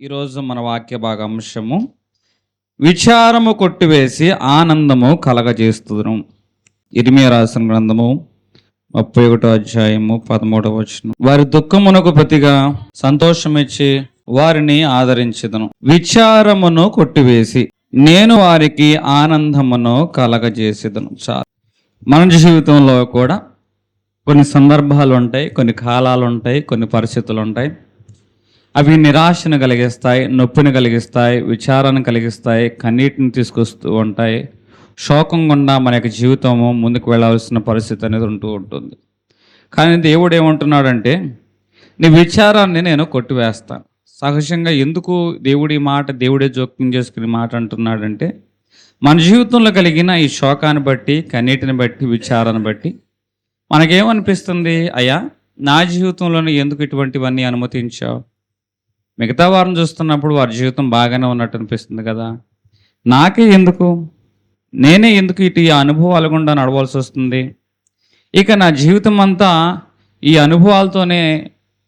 ఈరోజు మన వాక్య భాగాంశము విచారము కొట్టివేసి ఆనందము కలగజేస్తును. ఇర్మియా రాసిన గ్రంథము 31వ అధ్యాయము 13వ వచనం. వారి దుఃఖమునకు ప్రతిగా సంతోషమిచ్చి వారిని ఆదరించెదను. విచారమును కొట్టివేసి నేను వారికి ఆనందమును కలగజేసేదను. చాలు. మన జీవితంలో కూడా కొన్ని సందర్భాలు ఉంటాయి, కొన్ని కాలాలు ఉంటాయి, కొన్ని పరిస్థితులు ఉంటాయి. అవి నిరాశను కలిగిస్తాయి, నొప్పిని కలిగిస్తాయి, విచారాన్ని కలిగిస్తాయి, కన్నీటిని తీసుకొస్తూ ఉంటాయి. శోకం గుండా మన యొక్క జీవితము ముందుకు వెళ్ళాల్సిన పరిస్థితి అనేది ఉంటూ ఉంటుంది. కానీ దేవుడు ఏమంటున్నాడంటే, నీ విచారాన్ని నేను కొట్టివేస్తాను. సహజంగా ఎందుకు దేవుడే జోక్యం చేసుకునే మాట అంటున్నాడంటే, మన జీవితంలో కలిగిన ఈ శోకాన్ని బట్టి, కన్నీటిని బట్టి, విచారాన్ని బట్టి మనకేమనిపిస్తుంది? అయ్యా, నా జీవితంలోనే ఎందుకు ఇటువంటివన్నీ అనుమతించావు? మిగతా వారిని చూస్తున్నప్పుడు వారి జీవితం బాగానే ఉన్నట్టు అనిపిస్తుంది కదా, నాకే ఎందుకు, నేనే ఎందుకు ఈ అనుభవాలు గుండా నడవాల్సి వస్తుంది? ఇక నా జీవితం అంతా ఈ అనుభవాలతోనే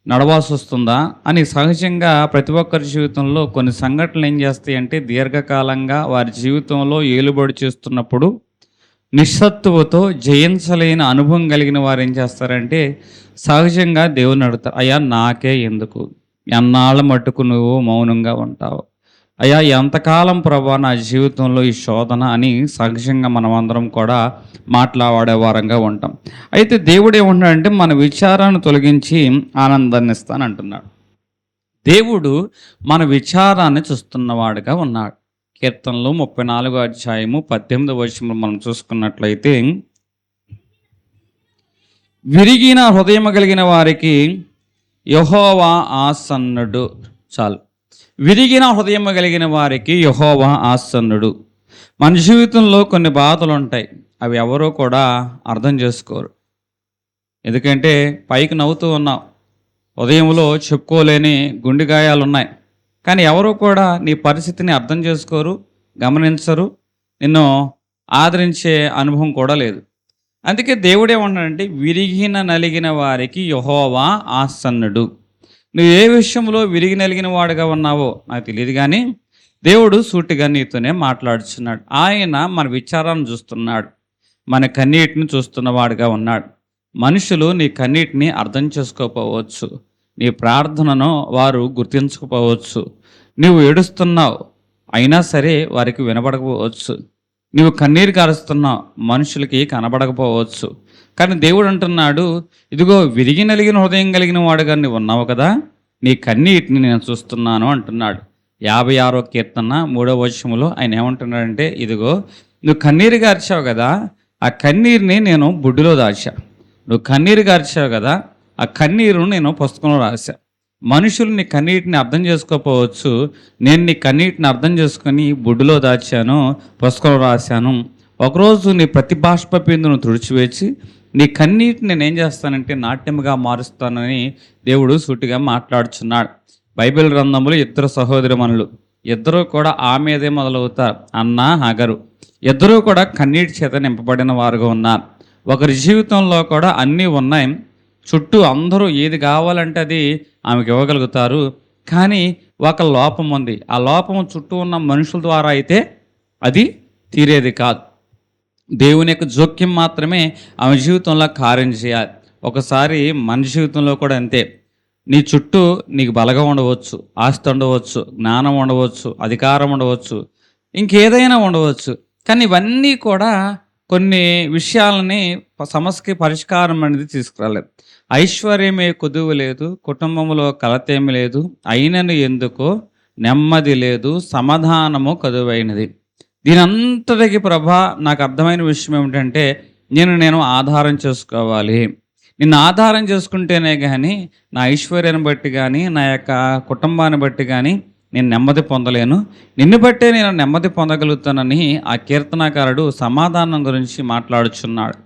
నడవాల్సి వస్తుందా అని సహజంగా ప్రతి ఒక్కరి జీవితంలో కొన్ని సంఘటనలు ఏం చేస్తాయి అంటే, దీర్ఘకాలంగా వారి జీవితంలో ఏలుబడి చేస్తున్నప్పుడు నిస్సత్తువతో జయించలేని అనుభవం కలిగిన వారు ఏం చేస్తారంటే, సహజంగా దేవుని అడుగుతారు, అయ్యా నాకే ఎందుకు, ఎన్నాళ్ళ మట్టుకు నువ్వు మౌనంగా ఉంటావు, అయ్యా ఎంతకాలం ప్రభా నా జీవితంలో ఈ శోధన అని సహజంగా మనం అందరం కూడా మాట్లాడే వారంగా ఉంటాం. అయితే దేవుడు ఏమంటున్నాడంటే, మన విచారాన్ని తొలగించి ఆనందాన్ని ఇస్తానంటున్నాడు. దేవుడు మన విచారాన్ని చూస్తున్నవాడుగా ఉన్నాడు. కీర్తనలు 34వ అధ్యాయము 18వ వచనం మనం చూసుకున్నట్లయితే, విరిగిన హృదయం కలిగిన వారికి యెహోవా ఆసన్నుడు. చాలు. విరిగిన హృదయం కలిగిన వారికి యెహోవా ఆసన్నుడు. మన జీవితంలో కొన్ని బాధలు ఉంటాయి, అవి ఎవరో కూడా అర్థం చేసుకోరు. ఎందుకంటే పైకి నవ్వుతూ ఉన్నావు, హృదయంలో చెప్పుకోలేని గుండె గాయాలు ఉన్నాయి. కానీ ఎవరో కూడా నీ పరిస్థితిని అర్థం చేసుకోరు, గమనించరు, నిన్ను ఆదరించే అనుభవం కూడా లేదు. అందుకే దేవుడేమన్నాడంటే, విరిగిన నలిగిన వారికి యెహోవా ఆసన్నుడు. నువ్వు ఏ విషయంలో విరిగి నలిగిన వాడుగా ఉన్నావో నాకు తెలియదు, కానీ దేవుడు సూటిగా నీతోనే మాట్లాడుచున్నాడు. ఆయన మన విచారాన్ని చూస్తున్నాడు, మన కన్నీటిని చూస్తున్నవాడుగా ఉన్నాడు. మనుషులు నీ కన్నీటిని అర్థం చేసుకోకపోవచ్చు, నీ ప్రార్థనను వారు గుర్తించకపోవచ్చు. నువ్వు ఏడుస్తున్నావు, అయినా సరే వారికి వినపడకపోవచ్చు. నువ్వు కన్నీరు కారుస్తున్నావు, మనుషులకి కనబడకపోవచ్చు. కానీ దేవుడు అంటున్నాడు, ఇదిగో విరిగి నలిగిన హృదయం కలిగిన వాడుగా నువ్వు ఉన్నావు కదా, నీ కన్నీటిని నేను చూస్తున్నాను అంటున్నాడు. 56వ కీర్తన 3వ వచనంలో ఆయన ఏమంటున్నాడంటే, ఇదిగో నువ్వు కన్నీరు గార్చావు కదా, ఆ కన్నీరుని నేను బుడ్డిలో దాచా. నువ్వు కన్నీరు గార్చావు కదా, ఆ కన్నీరును నేను పుస్తకంలో రాశా. మనుషులు నీ కన్నీటిని అర్థం చేసుకోకపోవచ్చు, నేను నీ కన్నీటిని అర్థం చేసుకొని బుడ్డులో దాచాను, పుస్తకంలో రాశాను. ఒకరోజు నీ ప్రతి బాష్ప బిందును తుడిచివేసి నీ కన్నీటిని నేనేం చేస్తానంటే నాట్యముగా మారుస్తానని దేవుడు సూటిగా మాట్లాడుచున్నాడు. బైబిల్ గ్రంథంలో ఇద్దరు సహోదరిమణులు, ఇద్దరూ కూడా ఆమెదే మొదలవుతారు, అన్న హగరు. ఇద్దరూ కూడా కన్నీటి చేత నింపబడిన వారుగా ఉన్నారు. ఒకరి జీవితంలో కూడా అన్నీ ఉన్నాయి, చుట్టూ అందరూ ఏది కావాలంటే అది ఆమెకు ఇవ్వగలుగుతారు. కానీ ఒక లోపం ఉంది, ఆ లోపం చుట్టూ ఉన్న మనుషుల ద్వారా అయితే అది తీరేది కాదు. దేవుని యొక్క జోక్యం మాత్రమే ఆమె జీవితంలో కార్యం చేయాలి. ఒకసారి మన జీవితంలో కూడా అంతే. నీ చుట్టూ నీకు బలగా ఉండవచ్చు, ఆస్తి ఉండవచ్చు, జ్ఞానం ఉండవచ్చు, అధికారం ఉండవచ్చు, ఇంకేదైనా ఉండవచ్చు. కానీ ఇవన్నీ కూడా కొన్ని విషయాలని సమస్యకి పరిష్కారం అనేది తీసుకురాలేదు. ఐశ్వర్యమే కొదువు లేదు, కుటుంబంలో కలతేమి లేదు, అయినను ఎందుకో నెమ్మది లేదు, సమాధానము కదువైనది. దీని అంతటికి ప్రభా నాకు అర్థమైన విషయం ఏమిటంటే, నేను ఆధారం చేసుకోవాలి. నిన్ను ఆధారం చేసుకుంటేనే కానీ నా ఐశ్వర్యాన్ని బట్టి కానీ నా యొక్క కుటుంబాన్ని బట్టి కానీ నేను నెమ్మది పొందలేను. నిన్ను బట్టే నేను నెమ్మది పొందగలుగుతానని ఆ కీర్తనాకారుడు సమాధానం గురించి మాట్లాడుచున్నాడు.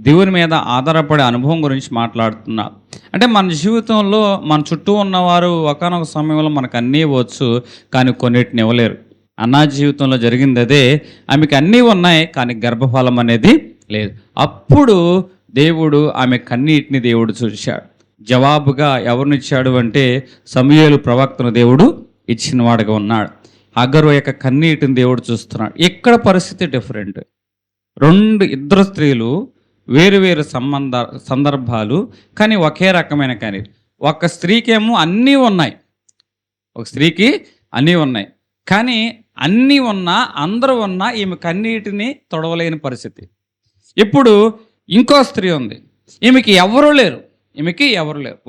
దేవుని మీద ఆధారపడే అనుభవం గురించి మాట్లాడుతున్నాడు. అంటే మన జీవితంలో మన చుట్టూ ఉన్నవారు ఒకానొక సమయంలో మనకు అన్నీ ఇవ్వచ్చు, కానీ కొన్నిటిని ఇవ్వలేరు. అన్నా జీవితంలో జరిగింది అదే. ఆమెకు అన్నీ ఉన్నాయి, కానీ గర్భఫలం అనేది లేదు. అప్పుడు దేవుడు ఆమె కన్నీటిని దేవుడు చూశాడు. జవాబుగా ఎవరినిచ్చాడు అంటే సమూయేలు ప్రవక్తను దేవుడు ఇచ్చిన వాడుగా ఉన్నాడు. హగరు యొక్క కన్నీటిని దేవుడు చూస్తున్నాడు. ఇక్కడ పరిస్థితి డిఫరెంట్. ఇద్దరు స్త్రీలు వేరు వేరు సందర్భాలు, కానీ ఒకే రకమైన కన్నీరు. ఒక స్త్రీకేమో అన్నీ ఉన్నాయి, ఒక స్త్రీకి అన్నీ ఉన్నాయి, కానీ అన్నీ ఉన్నా అందరూ ఉన్నా ఈమె కన్నీటిని తొడవలేని పరిస్థితి. ఇప్పుడు ఇంకో స్త్రీ ఉంది, ఈమెకి ఎవరు లేరు,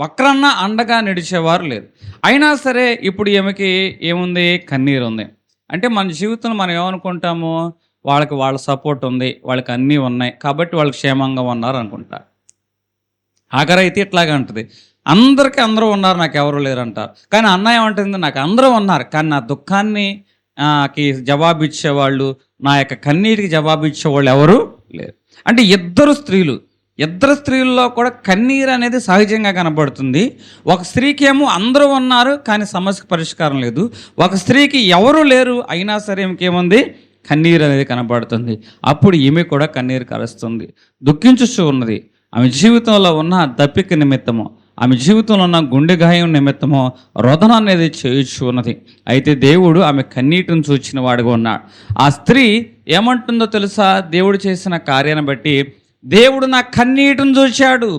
ఒక్కరన్నా అండగా నడిచేవారు లేరు. అయినా సరే ఇప్పుడు ఈమెకి ఏముంది, కన్నీరు ఉంది. అంటే మన జీవితంలో మనం ఏమనుకుంటాము, వాళ్ళ సపోర్ట్ ఉంది, వాళ్ళకి అన్నీ ఉన్నాయి కాబట్టి వాళ్ళు క్షేమంగా ఉన్నారు అనుకుంటా. ఆఖరైతే ఇట్లాగా అంటుంది, అందరికీ అందరూ ఉన్నారు, నాకు ఎవరు లేరు అంటారు. కానీ అన్న ఏమంటుంది, నాకు అందరూ ఉన్నారు కానీ నా దుఃఖాన్ని జవాబు ఇచ్చేవాళ్ళు, నా యొక్క కన్నీటికి జవాబు ఇచ్చేవాళ్ళు ఎవరు లేరు. అంటే ఇద్దరు స్త్రీల్లో కూడా కన్నీరు అనేది సహజంగా కనబడుతుంది. ఒక స్త్రీకి ఏమో అందరూ ఉన్నారు కానీ సమస్యకు పరిష్కారం లేదు, ఒక స్త్రీకి ఎవరు లేరు అయినా సరే ఇంకేముంది, కన్నీరు అనేది కనబడుతుంది. అప్పుడు ఈమె కూడా కన్నీరు కరుస్తుంది, దుఃఖించుచూ ఉన్నది. ఆమె జీవితంలో ఉన్న దప్పిక నిమిత్తము, ఆమె జీవితంలో ఉన్న గుండె గాయం నిమిత్తము రోదన అనేది చేయించు ఉన్నది. అయితే దేవుడు ఆమె కన్నీటిని చూచిన వాడుగా ఉన్నాడు. ఆ స్త్రీ ఏమంటుందో తెలుసా, దేవుడు చేసిన కార్యాన్ని బట్టి, దేవుడు నా కన్నీటిని చూశాడు,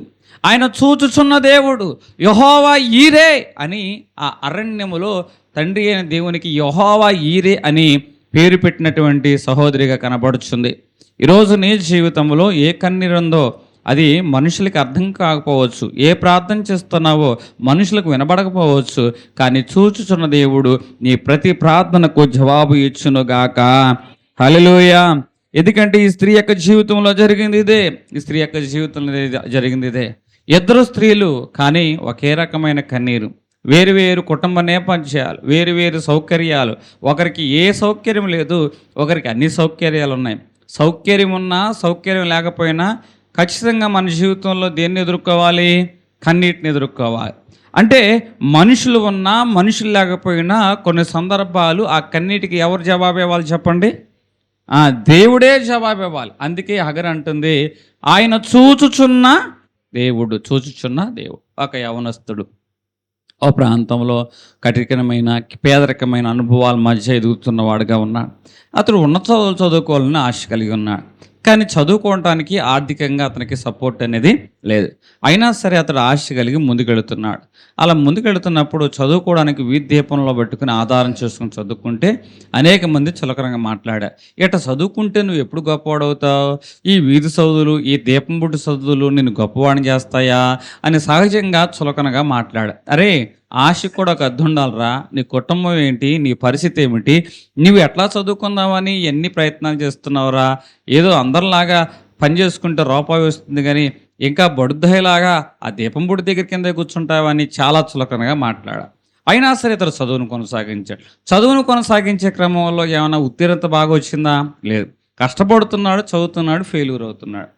ఆయన చూచుచున్న దేవుడు యెహోవా ఈరే అని ఆ అరణ్యములో తండ్రి అయిన దేవునికి యెహోవా ఈరే అని పేరు పెట్టినటువంటి సహోదరిగా కనబడుతుంది. ఈరోజు నీ జీవితంలో ఏ కన్నీరు ఉందో అది మనుషులకి అర్థం కాకపోవచ్చు, ఏ ప్రార్థన చేస్తున్నావో మనుషులకు వినబడకపోవచ్చు, కానీ చూచుచున్న దేవుడు నీ ప్రతి ప్రార్థనకు జవాబు ఇచ్చునుగాక. హల్లెలూయా. ఎందుకంటే ఈ స్త్రీ యొక్క జీవితంలో జరిగింది ఇదే, ఇద్దరు స్త్రీలు కానీ ఒకే రకమైన కన్నీరు, వేరు వేరు కుటుంబ నేపథ్యాలు, వేరు వేరు సౌకర్యాలు. ఒకరికి ఏ సౌకర్యం లేదు, ఒకరికి అన్ని సౌకర్యాలు ఉన్నాయి. సౌకర్యం ఉన్నా సౌకర్యం లేకపోయినా ఖచ్చితంగా మన జీవితంలో దేన్ని ఎదుర్కోవాలి, కన్నీటిని ఎదుర్కోవాలి. అంటే మనుషులు ఉన్నా మనుషులు లేకపోయినా కొన్ని సందర్భాలు ఆ కన్నీటికి ఎవరు జవాబు ఇవ్వాలి చెప్పండి, దేవుడే జవాబు ఇవ్వాలి. అందుకే హగరు అంటుంది, ఆయన చూచుచున్న దేవుడు. ఒక యవనస్తుడు ఓ ప్రాంతంలో కఠినమైన పేదరికమైన అనుభవాల మధ్య ఎదుగుతున్నవాడుగా ఉన్నాడు. అతడు ఉన్నత చదువుకోవాలని ఆశ కలిగి ఉన్నాడు, కానీ చదువుకోవడానికి ఆర్థికంగా అతనికి సపోర్ట్ అనేది లేదు. అయినా సరే అతడు ఆశ కలిగి ముందుకెళ్తున్నాడు. అలా ముందుకెళ్తున్నప్పుడు చదువుకోవడానికి వీధి దీపంలో పెట్టుకుని ఆధారం చేసుకుని చదువుకుంటే అనేక మంది చులకరంగా మాట్లాడారు. ఇట చదువుకుంటే నువ్వు ఎప్పుడు గొప్పవాడవుతావు, ఈ వీధి చదువులు, ఈ దీపం బుడ్డి చదువులు నిన్ను గొప్పవాడిని చేస్తాయా అని సహజంగా చులకనగా మాట్లాడారు. అరే, ఆశ కూడా ఒక అర్థం ఉండాలిరా, నీ కుటుంబం ఏంటి, నీ పరిస్థితి ఏమిటి, నువ్వు ఎట్లా చదువుకుందామని ఎన్ని ప్రయత్నాలు చేస్తున్నావురా, ఏదో అందరిలాగా పని చేసుకుంటే రూపాయి వస్తుంది కానీ ఇంకా బడుద్దలాగా ఆ దీపం బుడి దగ్గర కింద కూర్చుంటావని చాలా చులకనగా మాట్లాడారు. అయినా సరే ఇతడు చదువును కొనసాగించే క్రమంలో ఏమైనా ఉత్తీర్ణత బాగా వచ్చిందా, లేదు. కష్టపడుతున్నాడు, చదువుతున్నాడు, ఫెయిల్యూర్ అవుతున్నాడు.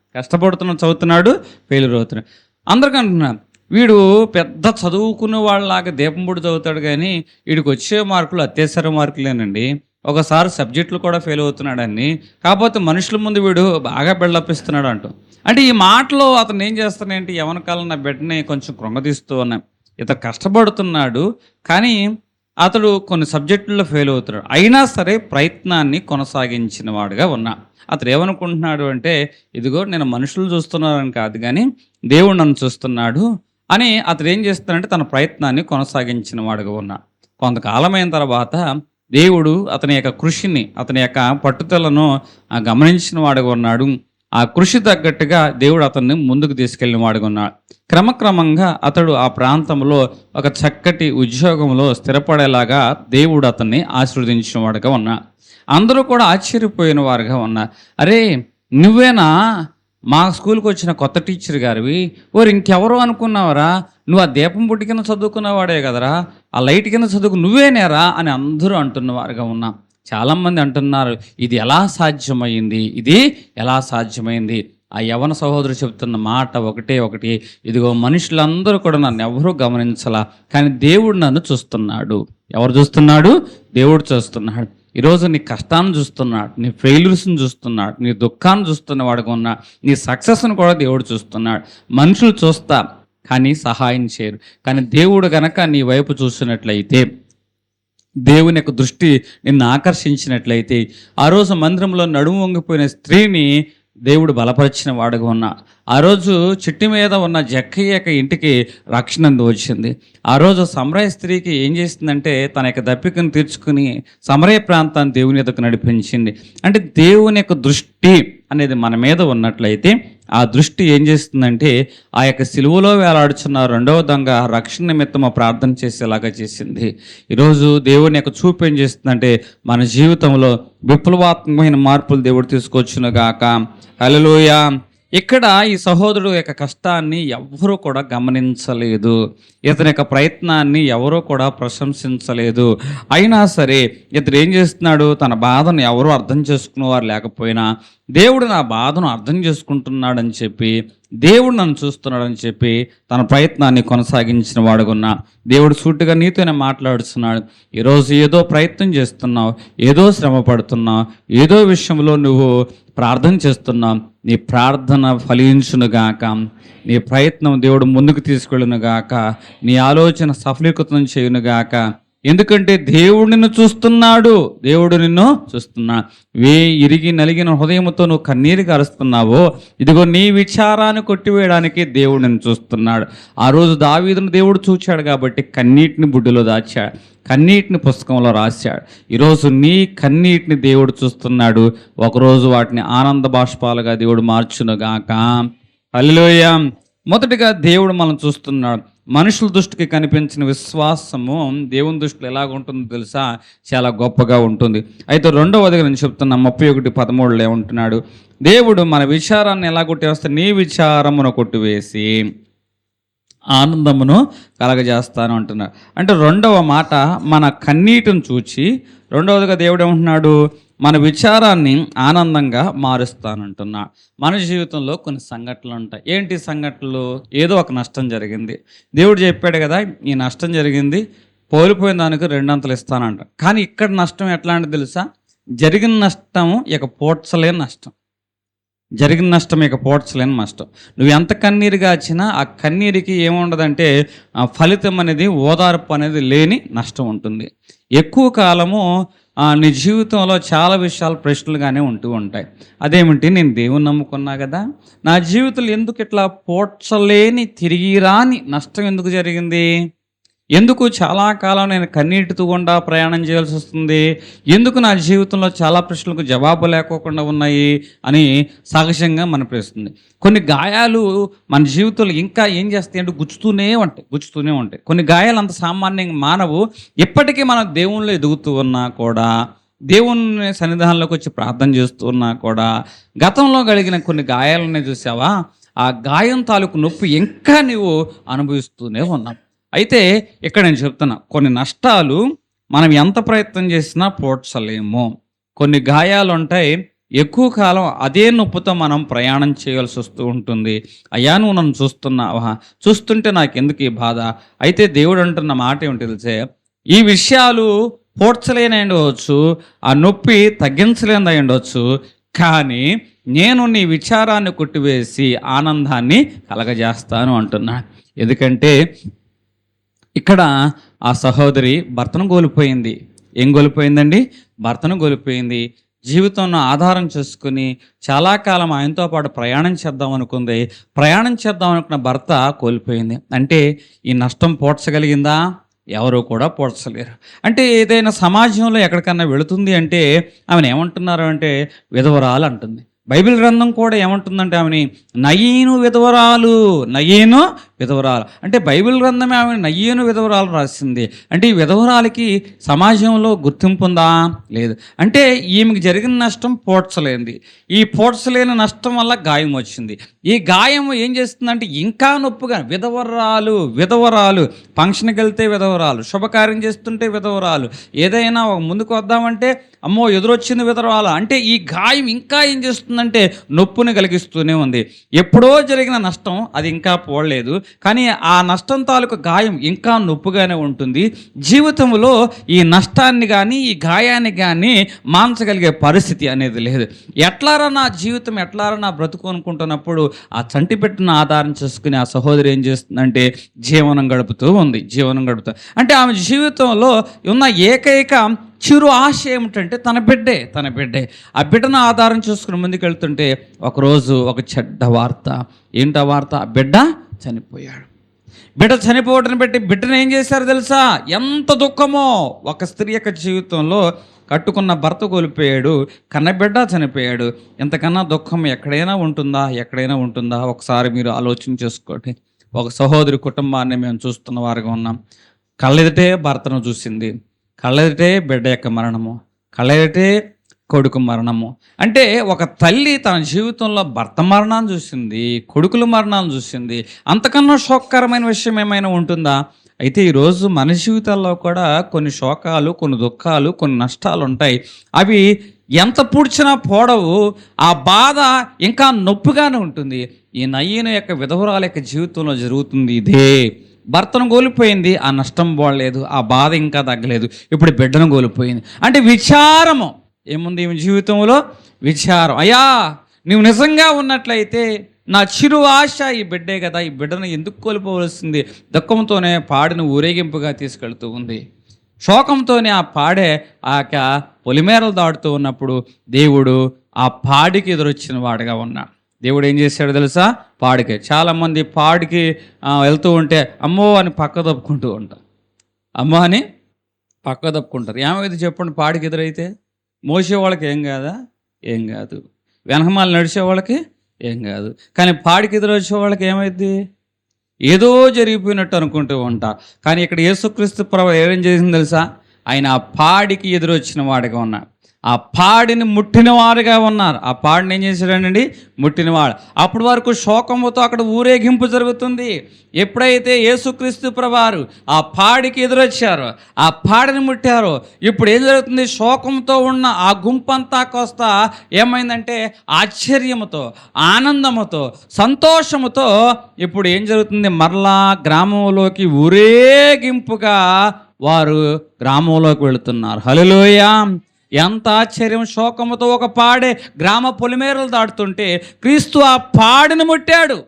అందరికీ అంటున్నాడు, వీడు పెద్ద చదువుకునే వాళ్ళలాగా దీపం బుడి చదువుతాడు కానీ వీడికి వచ్చే మార్కులు అత్యవసర మార్కులేనండి, ఒకసారి సబ్జెక్టులు కూడా ఫెయిల్ అవుతున్నాడని, కాకపోతే మనుషుల ముందు వీడు బాగా బిల్డప్ ఇస్తున్నాడు అంటూ. అంటే ఈ మాటలో అతను ఏం చేస్తానంటే యవన కాలం నా బిడ్డని కొంచెం కృంగదీస్తూ ఉన్నాం. ఇతను కష్టపడుతున్నాడు కానీ అతడు కొన్ని సబ్జెక్టుల్లో ఫెయిల్ అవుతున్నాడు, అయినా సరే ప్రయత్నాన్ని కొనసాగించిన వాడుగా ఉన్నా. అతడు ఏమనుకుంటున్నాడు అంటే, ఇదిగో నేను మనుషులు చూస్తున్నారని కాదు కానీ దేవుడు నన్ను చూస్తున్నాడు అని అతడు ఏం చేస్తాడంటే తన ప్రయత్నాన్ని కొనసాగించిన వాడుగా ఉన్నా. కొంతకాలమైన తర్వాత దేవుడు అతని యొక్క కృషిని, అతని యొక్క పట్టుదలను గమనించిన వాడుగా ఉన్నాడు. ఆ కృషి తగ్గట్టుగా దేవుడు అతన్ని ముందుకు తీసుకెళ్ళిన వాడుగా ఉన్నాడు. క్రమక్రమంగా అతడు ఆ ప్రాంతంలో ఒక చక్కటి ఉద్యోగంలో స్థిరపడేలాగా దేవుడు అతన్ని ఆశీర్వదించిన వాడుగా ఉన్నాడు. అందరూ కూడా ఆశ్చర్యపోయిన వారుగా ఉన్నారు. అరే, నువ్వేనా మా స్కూల్కి వచ్చిన కొత్త టీచర్ గారివి, ఓరు ఇంకెవరో అనుకున్నావరా, నువ్వు ఆ దీపం బుడ్డి కింద చదువుకున్నవాడే కదరా, ఆ లైట్ కింద చదువుకు నువ్వేనేరా అని అందరూ అంటున్నవారుగా ఉన్నాం. చాలామంది అంటున్నారు, ఇది ఎలా సాధ్యమైంది. ఆ యవన సహోదరు చెబుతున్న మాట ఒకటి, ఇదిగో మనుషులందరూ కూడా నన్ను ఎవరూ గమనించలా, కానీ దేవుడు నన్ను చూస్తున్నాడు. ఎవరు చూస్తున్నాడు? దేవుడు చూస్తున్నాడు. ఈరోజు నీ కష్టాన్ని చూస్తున్నాడు, నీ ఫెయిల్యూర్స్ని చూస్తున్నాడు, నీ దుఃఖాన్ని చూస్తున్న వాడుగా ఉన్నా, నీ సక్సెస్ను కూడా దేవుడు చూస్తున్నాడు. మనుషులు చూస్తా కానీ సహాయం చేయరు, కానీ దేవుడు గనక నీ వైపు చూస్తున్నట్లయితే దేవుని యొక్క దృష్టి నిన్ను ఆకర్షించినట్లయితే, ఆ రోజు మందిరంలో నడుము వంగిపోయిన స్త్రీని దేవుడు బలపరిచిన వాడుగా ఉన్నా, ఆ రోజు చెట్టు మీద ఉన్న జక్కయ్య యొక్క ఇంటికి రక్షణ వచ్చింది. ఆ రోజు సమరయ స్త్రీకి ఏం చేసిందంటే తన యొక్క దప్పికను తీర్చుకుని సమరయ ప్రాంతాన్ని దేవుని యొద్దకు నడిపించింది. అంటే దేవుని యొక్క దృష్టి అనేది మన మీద ఉన్నట్లయితే ఆ దృష్టి ఏం చేస్తుందంటే ఆ యొక్క సిలువలో వేలాడుచున్న రెండవ దొంగ రక్షణ నిమిత్తము ప్రార్థన చేసేలాగా చేసింది. ఈరోజు దేవుని యొక్క చూపు ఏం చేస్తుందంటే మన జీవితంలో విప్లవాత్మకమైన మార్పులు దేవుడు తీసుకొచ్చును గాక. హల్లెలూయా. ఇక్కడ ఈ సహోదరుడు యొక్క కష్టాన్ని ఎవరూ కూడా గమనించలేదు, ఇతని యొక్క ప్రయత్నాన్ని ఎవరూ కూడా ప్రశంసించలేదు. అయినా సరే ఇతడు ఏం చేస్తున్నాడు, తన బాధను ఎవరూ అర్థం చేసుకునేవారు లేకపోయినా దేవుడు నా బాధను అర్థం చేసుకుంటున్నాడని చెప్పి, దేవుడు నన్ను చూస్తున్నాడని చెప్పి తన ప్రయత్నాన్ని కొనసాగించిన వాడుకున్నా. దేవుడు సూటిగా నీతోనే మాట్లాడుతున్నాడు. ఈరోజు ఏదో ప్రయత్నం చేస్తున్నావు, ఏదో శ్రమ పడుతున్నావు, ఏదో విషయంలో నువ్వు ప్రార్థన చేస్తున్నావు. నీ ప్రార్థన ఫలించునుగాక, నీ ప్రయత్నం దేవుడు ముందుకు తీసుకెళ్ళునుగాక, నీ ఆలోచన సఫలీకృతం చేయునుగాక. ఎందుకంటే దేవుడు నిన్ను చూస్తున్నాడు, దేవుడు నిన్ను చూస్తున్నాడు. ఇరిగి నలిగిన హృదయంతో నువ్వు కన్నీరు కారుస్తున్నావో, ఇదిగో నీ విచారాన్ని కొట్టివేయడానికి దేవుడు నిన్ను చూస్తున్నాడు. ఆ రోజు దావీదును దేవుడు చూచాడు కాబట్టి కన్నీటిని బుడ్డిలో దాచాడు, కన్నీటిని పుస్తకంలో రాశాడు. ఈరోజు నీ కన్నీటిని దేవుడు చూస్తున్నాడు. ఒకరోజు వాటిని ఆనంద బాష్పాలుగా దేవుడు మార్చునుగాక. హల్లెలూయా. మొదటిగా దేవుడు మనం చూస్తున్నాడు. మనుషుల దృష్టికి కనిపించిన విశ్వాసము దేవుని దృష్టిలో ఎలాగుంటుందో తెలుసా, చాలా గొప్పగా ఉంటుంది. అయితే రెండవదిగా నేను చెప్తున్నా 31:13 ఏమంటున్నాడు, దేవుడు మన విచారాన్ని ఎలా కొట్టివేస్తే నీ విచారమును కొట్టివేసి ఆనందమును కలగజేస్తాను అంటున్నాడు. అంటే రెండవ మాట మన కన్నీటిని చూచి, రెండవదిగా దేవుడు ఏమంటున్నాడు, మన విచారాన్ని ఆనందంగా మారుస్తానంటున్నా. మన జీవితంలో కొన్ని సంఘటనలు ఉంటాయి. ఏంటి సంఘటనలు? ఏదో ఒక నష్టం జరిగింది, దేవుడు చెప్పాడు కదా ఈ నష్టం జరిగింది, కోల్పోయిన దానికి 2 అంతలు ఇస్తానంట. కానీ ఇక్కడ నష్టం ఎట్లాంటిది తెలుసా, జరిగిన నష్టం ఇక పోడ్చలేని నష్టం, జరిగిన నష్టం ఇక పోడ్చలేని నష్టం. నువ్వు ఎంత కన్నీరు కాచినా ఆ కన్నీరికి ఏముండదంటే ఫలితం అనేది, ఓదార్పు అనేది లేని నష్టం ఉంటుంది. ఎక్కువ కాలము నీ జీవితంలో చాలా విషయాలు ప్రశ్నలుగానే ఉంటూ ఉంటాయి. అదేమిటి, నేను దేవుని నమ్ముకున్నా కదా, నా జీవితంలో ఎందుకు ఇట్లా పోడ్చలేని తిరిగి రాని నష్టం ఎందుకు జరిగింది, ఎందుకు చాలా కాలం నేను కన్నీటితో గుండా ప్రయాణం చేయాల్సి వస్తుంది, ఎందుకు నా జీవితంలో చాలా ప్రశ్నలకు జవాబు లేకోకుండా ఉన్నాయి అని సహజంగా మన ప్రశ్నిస్తుంది. కొన్ని గాయాలు మన జీవితంలో ఇంకా ఏం చేస్తాయి అంటే గుచ్చుతూనే ఉంటాయి. కొన్ని గాయాలు అంత సామాన్యంగా మానవు. ఇప్పటికీ మనం దేవుళ్ళు ఎదుగుతూ ఉన్నా కూడా, దేవుని సన్నిధానంలోకి వచ్చి ప్రార్థన చేస్తూ ఉన్నా కూడా, గతంలో కలిగిన కొన్ని గాయాలనే చూసావా, ఆ గాయం తాలూకు నొప్పి ఇంకా నువ్వు అనుభవిస్తూనే ఉన్నావు. అయితే ఇక్కడ నేను చెప్తున్నా, కొన్ని నష్టాలు మనం ఎంత ప్రయత్నం చేసినా పోడ్చలేము. కొన్ని గాయాలు ఉంటాయి, ఎక్కువ కాలం అదే నొప్పితో మనం ప్రయాణం చేయాల్సి వస్తూ ఉంటుంది. అయ్యా నువ్వు నన్ను చూస్తున్నావా, చూస్తుంటే నాకు ఎందుకు ఈ బాధ. అయితే దేవుడు అంటున్న మాట ఏమిటి తెలిసే, ఈ విషయాలు పోడ్చలేని ఉండవచ్చు, ఆ నొప్పి తగ్గించలేని ఉండవచ్చు, కానీ నేను నీ విచారాన్ని కొట్టివేసి ఆనందాన్ని కలగజేస్తాను అంటున్నా. ఎందుకంటే ఇక్కడ ఆ సహోదరి భర్తను కోల్పోయింది. ఏం కోల్పోయిందండి? భర్తను కోల్పోయింది. జీవితంలో ఆధారం చేసుకుని చాలా కాలం ఆయనతో పాటు ప్రయాణం చేద్దాం అనుకుంది. ప్రయాణం చేద్దాం అనుకున్న భర్త కోల్పోయింది. అంటే ఈ నష్టం పోడ్చగలిగిందా? ఎవరు కూడా పోడ్చలేరు. అంటే ఏదైనా సమాజంలో ఎక్కడికన్నా వెళుతుంది అంటే ఆమెను ఏమంటున్నారు అంటే విధవరాలు అంటుంది. బైబిల్ గ్రంథం కూడా ఏమంటుందంటే ఆమెని నయీను విధవరాలు అంటే బైబిల్ గ్రంథమే ఆమె నయ్యేను విధవరాలు రాసింది. అంటే ఈ విధవరాలకి సమాజంలో గుర్తింపు ఉందా? లేదు. అంటే ఈమెకి జరిగిన నష్టం పోడ్చలేనిది. ఈ పోడ్చలేని నష్టం వల్ల గాయం వచ్చింది. ఈ గాయం ఏం చేస్తుందంటే ఇంకా నొప్పుగా, విధవరాలు ఫంక్షన్కి వెళ్తే విధవరాలు, శుభకార్యం చేస్తుంటే విధవరాలు, ఏదైనా ముందుకు వద్దామంటే అమ్మో ఎదురొచ్చింది విధవరాలు. అంటే ఈ గాయం ఇంకా ఏం చేస్తుంది కలిగిస్తుందంటే నొప్పుని కలిగిస్తూనే ఉంది. ఎప్పుడో జరిగిన నష్టం అది ఇంకా పోలేదు, కానీ ఆ నష్టం తాలూకు గాయం ఇంకా నొప్పుగానే ఉంటుంది. జీవితంలో ఈ నష్టాన్ని కానీ ఈ గాయాన్ని కానీ మాన్చగలిగే పరిస్థితి అనేది లేదు. ఎట్లారా నా జీవితం, ఎట్లారా నా బ్రతుకు అనుకుంటున్నప్పుడు ఆ చంటి పెట్టిన ఆధారం చేసుకుని ఆ సహోదరి ఏం చేస్తుందంటే జీవనం గడుపుతూ ఉంది. అంటే ఆమె జీవితంలో ఉన్న ఏకైక చిరు ఆశ ఏమిటంటే తన బిడ్డే. ఆ బిడ్డను ఆధారం చూసుకుని ముందుకెళ్తుంటే ఒకరోజు ఒక చెడ్డ వార్త. ఏంటా వార్త? ఆ బిడ్డ చనిపోయాడు. బిడ్డ చనిపోవడం బట్టి బిడ్డను ఏం చేశారు తెలుసా? ఎంత దుఃఖమో! ఒక స్త్రీ యొక్క జీవితంలో కట్టుకున్న భర్త కోల్పోయాడు, కన్నబిడ్డ చనిపోయాడు. ఎంతకన్నా దుఃఖం ఎక్కడైనా ఉంటుందా? ఒకసారి మీరు ఆలోచన చేసుకోండి. ఒక సహోదరి కుటుంబాన్ని మేము చూస్తున్న వారిగా ఉన్నాం. కళ్ళెదిటే భర్తను చూసింది, కళ్ళెదిటే బిడ్డ యొక్క మరణము, కళ్ళెదిటే కొడుకు మరణము. అంటే ఒక తల్లి తన జీవితంలో భర్త మరణాన్ని చూసింది, కొడుకుల మరణాన్ని చూసింది. అంతకన్నా శోకకరమైన విషయం ఏమైనా ఉంటుందా? అయితే ఈరోజు మన జీవితాల్లో కూడా కొన్ని శోకాలు, కొన్ని దుఃఖాలు, కొన్ని నష్టాలు ఉంటాయి. అవి ఎంత పూడ్చినా పోడవు. ఆ బాధ ఇంకా నొప్పిగానే ఉంటుంది. ఈ నయీను యొక్క విధవరాల యొక్క జీవితంలో జరుగుతుంది ఇదే. భర్తను కోల్పోయింది, ఆ నష్టం పోలేదు, ఆ బాధ ఇంకా తగ్గలేదు. ఇప్పుడు బిడ్డను కోల్పోయింది. అంటే విచారము ఏముంది ఈమె జీవితంలో? విచారం. అయ్యా, నువ్వు నిజంగా ఉన్నట్లయితే నా చిరు ఆశ ఈ బిడ్డే కదా, ఈ బిడ్డను ఎందుకు కోల్పోవలసింది? దుఃఖంతోనే పాడిని ఊరేగింపుగా తీసుకెళ్తూ ఉంది. శోకంతోనే ఆ పాడే పొలిమేరలు దాటుతూ ఉన్నప్పుడు దేవుడు ఆ పాడికి ఎదురొచ్చిన వాడుగా ఉన్నాడు. దేవుడు ఏం చేశాడు తెలుసా? పాడికి. చాలామంది పాడికి వెళ్తూ ఉంటే అమ్మో అని పక్క తప్పుకుంటూ ఉంటారు. అమ్మో అని పక్క తప్పుకుంటారు. ఏమైంది చెప్పండి? పాడికి ఎదురైతే మోసే వాళ్ళకి ఏం కాదు. వెనకమాల నడిచే వాళ్ళకి ఏం కాదు. కానీ పాడికి ఎదురొచ్చే వాళ్ళకి ఏమైంది? ఏదో జరిగిపోయినట్టు అనుకుంటూ ఉంటారు. కానీ ఇక్కడ యేసుక్రీస్తు ప్రభువు ఏం చేసింది తెలుసా? ఆయన ఆ పాడికి ఎదురొచ్చిన వాడిగా ఉన్నాడు. ఆ పాడిని ముట్టిన వారుగా ఉన్నారు. ఆ పాడిని ఏం చేశాడండి? ముట్టినవాడు. అప్పటి వరకు శోకముతో అక్కడ ఊరేగింపు జరుగుతుంది. ఎప్పుడైతే యేసుక్రీస్తు ప్రభువారు ఆ పాడికి ఎదురొచ్చారో, ఆ పాడిని ముట్టారో, ఇప్పుడు ఏం జరుగుతుంది? శోకంతో ఉన్న ఆ గుంపంతా కోస్తా ఏమైందంటే ఆశ్చర్యముతో, ఆనందముతో, సంతోషముతో ఇప్పుడు ఏం జరుగుతుంది? మరలా గ్రామంలోకి ఊరేగింపుగా వారు గ్రామంలోకి వెళుతున్నారు. హల్లెలూయా! ఎంత ఆశ్చర్యం! శోకముతో ఒక పాడే గ్రామ పొలిమేరలు దాటుతుంటే క్రీస్తు ఆ పాడిని ముట్టాడు.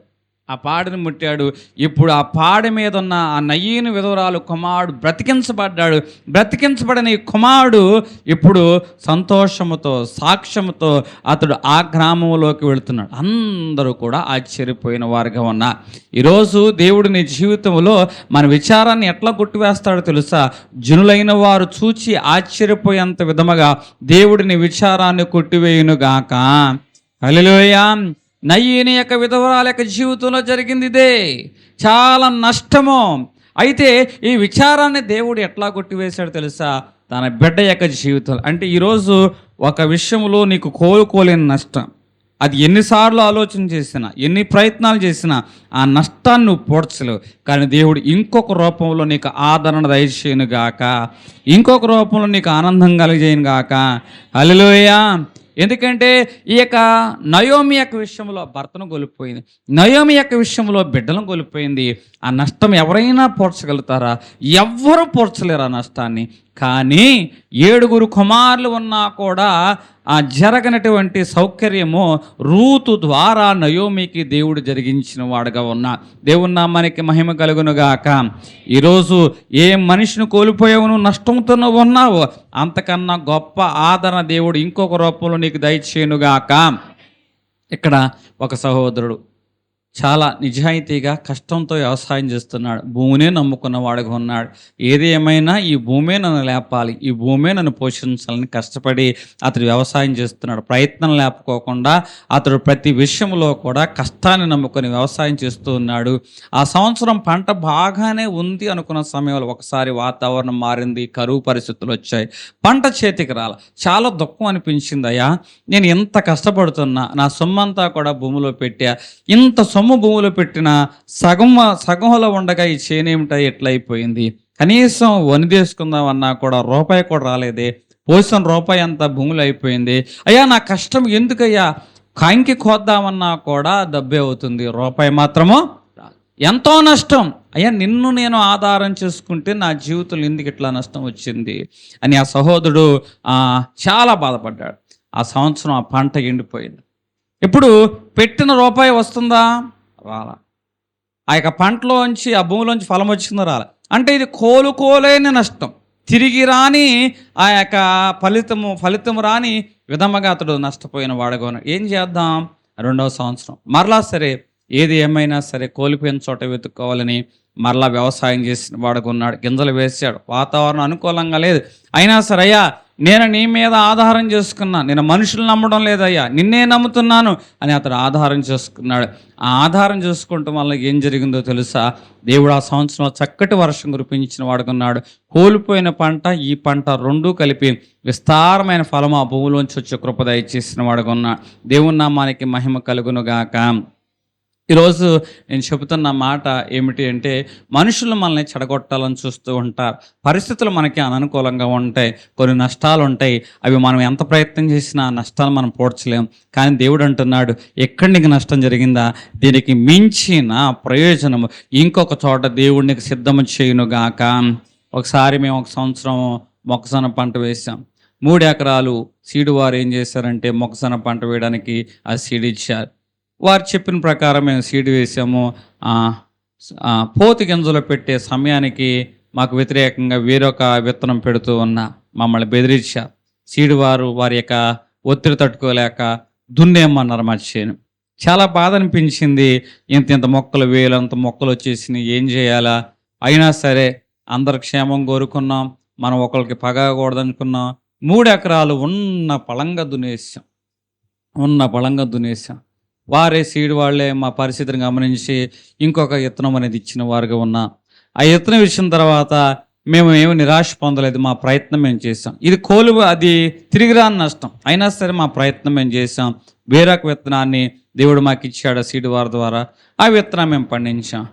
ఇప్పుడు ఆ పాడి మీద ఉన్న ఆ నయీను విధవరాలు కుమారుడు బ్రతికించబడిన ఈ కుమారుడు ఇప్పుడు సంతోషముతో, సాక్ష్యముతో అతడు ఆ గ్రామంలోకి వెళుతున్నాడు. అందరూ కూడా ఆశ్చర్యపోయిన వారుగా ఉన్నారు. ఈరోజు దేవుడు నీ జీవితంలో మన విచారాన్ని ఎట్లా కొట్టివేస్తాడో తెలుసా? జనులైన వారు చూచి ఆశ్చర్యపోయేంత విధముగా దేవుడిని విచారాన్ని కొట్టివేయునుగాక. హల్లెలూయా! నయీని యొక్క విధవరాల యొక్క జీవితంలో జరిగింది ఇదే. చాలా నష్టము. అయితే ఈ విచారాన్ని దేవుడు ఎట్లా కొట్టివేశాడు తెలుసా? తన బిడ్డ యొక్క జీవితం. అంటే ఈరోజు ఒక విషయంలో నీకు కోలుకోలేని నష్టం, అది ఎన్నిసార్లు ఆలోచన చేసినా, ఎన్ని ప్రయత్నాలు చేసినా ఆ నష్టాన్ని నువ్వు పోడ్చలేవు. కానీ దేవుడు ఇంకొక రూపంలో నీకు ఆదరణ దయచేయను గాక, ఇంకొక రూపంలో నీకు ఆనందం కలిగేయను గాక. హల్లెలూయా! ఎందుకంటే ఈ యొక్క నయోమి యొక్క విషయంలో భర్తను కోల్పోయింది, నయోమి యొక్క విషయంలో బిడ్డను కోల్పోయింది. ఆ నష్టం ఎవరైనా పోడ్చగలుగుతారా? ఎవ్వరూ పోడ్చలేరు ఆ నష్టాన్ని. కానీ 7 కుమారులు ఉన్నా కూడా ఆ జరగనటువంటి సౌకర్యము రూతు ద్వారా నయోమికి దేవుడు జరిగించిన వాడుగా ఉన్నా. దేవుని నామానికి మహిమ కలుగునుగాక. ఈరోజు ఏ మనిషిని కోల్పోయావు, నువ్వు నష్టంతో నువ్వు ఉన్నావు, అంతకన్నా గొప్ప ఆదరణ దేవుడు ఇంకొక రూపంలో నీకు దయచేయునుగాక. ఇక్కడ ఒక సహోదరుడు చాలా నిజాయితీగా కష్టంతో వ్యవసాయం చేస్తున్నాడు. భూమినే నమ్ముకున్న వాడుగా ఉన్నాడు. ఏది ఏమైనా ఈ భూమే నన్ను లేపాలి, ఈ భూమే నన్ను పోషించాలని కష్టపడి అతడు వ్యవసాయం చేస్తున్నాడు. ప్రయత్నం లేపుకోకుండా అతడు ప్రతి విషయంలో కూడా కష్టాన్ని నమ్ముకొని వ్యవసాయం చేస్తూ ఉన్నాడు. ఆ సంవత్సరం పంట బాగానే ఉంది అనుకున్న సమయంలో ఒకసారి వాతావరణం మారింది, కరువు పరిస్థితులు వచ్చాయి, పంట చేతికి రాల. చాలా దుఃఖం అనిపించింది. అయ్యా, నేను ఎంత కష్టపడుతున్నా, నా సొమ్మంతా కూడా భూమిలో పెట్టా, ఇంత సొమ్ము భూమిలో పెట్టిన సగంలో ఉండగా ఈ చేనేమిటా ఎట్లయిపోయింది, కనీసం వనిదేసుకుందామన్నా కూడా రూపాయి కూడా రాలేదే, పోసిన రూపాయి అంతా భూమిలో అయిపోయింది. అయ్యా, నా కష్టం ఎందుకయ్యా? కాంకి కోద్దామన్నా కూడా డబ్బే అవుతుంది, రూపాయి మాత్రము రాదు. ఎంతో నష్టం. అయ్యా, నిన్ను నేను ఆధారం చేసుకుంటే నా జీవితంలో ఎందుకు ఇట్లా నష్టం వచ్చింది అని ఆ సహోదరుడు చాలా బాధపడ్డాడు. ఆ సంవత్సరం ఆ పంట ఎండిపోయింది. ఇప్పుడు పెట్టిన రూపాయి వస్తుందా? రాలా. ఆ యొక్క పంటలోంచి, ఆ భూమిలోంచి ఫలం వచ్చిందా? రాలా. అంటే ఇది కోలుకోలేని నష్టం, తిరిగి రాని ఆ యొక్క ఫలితము రాని విధముగా అతడు నష్టపోయిన వాడుగా ఉన్నాడు. ఏం చేద్దాం? రెండవ సంవత్సరం మరలా సరే, ఏది ఏమైనా సరే కోల్పోయిన చోట వెతుక్కోవాలని మరలా వ్యవసాయం చేసిన వాడుగా ఉన్నాడు. గింజలు వేసాడు, వాతావరణం అనుకూలంగా లేదు. అయినా సరే, అయ్యా నేను నీ మీద ఆధారం చేసుకున్నా, నేను మనుషులు నమ్మడం లేదయ్యా, నిన్నే నమ్ముతున్నాను అని అతడు ఆధారం చేసుకున్నాడు. ఆ ఆధారం చేసుకుంటాం వల్ల ఏం జరిగిందో తెలుసా? దేవుడు ఆ సంవత్సరంలో చక్కటి వర్షం కురిపించిన వాడుకున్నాడు. కోల్పోయిన పంట, ఈ పంట రెండూ కలిపి విస్తారమైన ఫలం ఆ భూమిలోంచి వచ్చే కృప దయచేసిన వాడుకున్నాడు. దేవుని నామానికి మహిమ కలుగును గాక. ఈరోజు నేను చెబుతున్న మాట ఏమిటి అంటే, మనుషులు మనల్ని చెడగొట్టాలని చూస్తూ ఉంటారు. పరిస్థితులు మనకి అననుకూలంగా ఉంటాయి, కొన్ని నష్టాలు ఉంటాయి. అవి మనం ఎంత ప్రయత్నం చేసినా ఆ నష్టాలు మనం పోడ్చలేం. కానీ దేవుడు అంటున్నాడు, ఎక్కడ నీకు నష్టం జరిగిందా, దీనికి మించిన ప్రయోజనము ఇంకొక చోట దేవుడు నీకు సిద్ధము చేయునుగాక. ఒకసారి మేము ఒక సంవత్సరం మొక్కజొన్న పంట వేసాం. 3 ఎకరాలు సీడు వారు ఏం చేశారంటే, మొక్కజొన్న పంట వేయడానికి ఆ సీడ్ ఇచ్చారు. వారు చెప్పిన ప్రకారం మేము సీడ్ వేసాము. పోతి గింజలు పెట్టే సమయానికి మాకు వ్యతిరేకంగా వేరొక విత్తనం పెడుతూ ఉన్నా మమ్మల్ని బెదిరించారు. సీడు వారి యొక్క ఒత్తిడి తట్టుకోలేక దున్నేమన్నారు మా చేను. చాలా బాధ అనిపించింది. ఇంత మొక్కలు వేలంత మొక్కలు వచ్చేసినాయి, ఏం చేయాలా? అయినా సరే అందరు క్షేమం కోరుకున్నాం, మనం ఒకరికి పగకూడదనుకున్నాం. 3 ఎకరాలు ఉన్న పళంగా దున్నేసాం. వారే సీడ్ వాళ్ళే మా పరిస్థితిని గమనించి ఇంకొక విత్తనం అనేది ఇచ్చిన వారుగా ఉన్నాం. ఆ విత్తనం ఇచ్చిన తర్వాత మేము ఏమి నిరాశ పొందలేదు, మా ప్రయత్నం మేము చేసాం. అది తిరిగి రాని నష్టం, అయినా సరే మా ప్రయత్నం మేము చేసాం. వేరొక విత్తనాన్ని దేవుడు మాకు ఇచ్చాడు సీడ్ వారి ద్వారా. ఆ విత్తనం మేము పండించాం.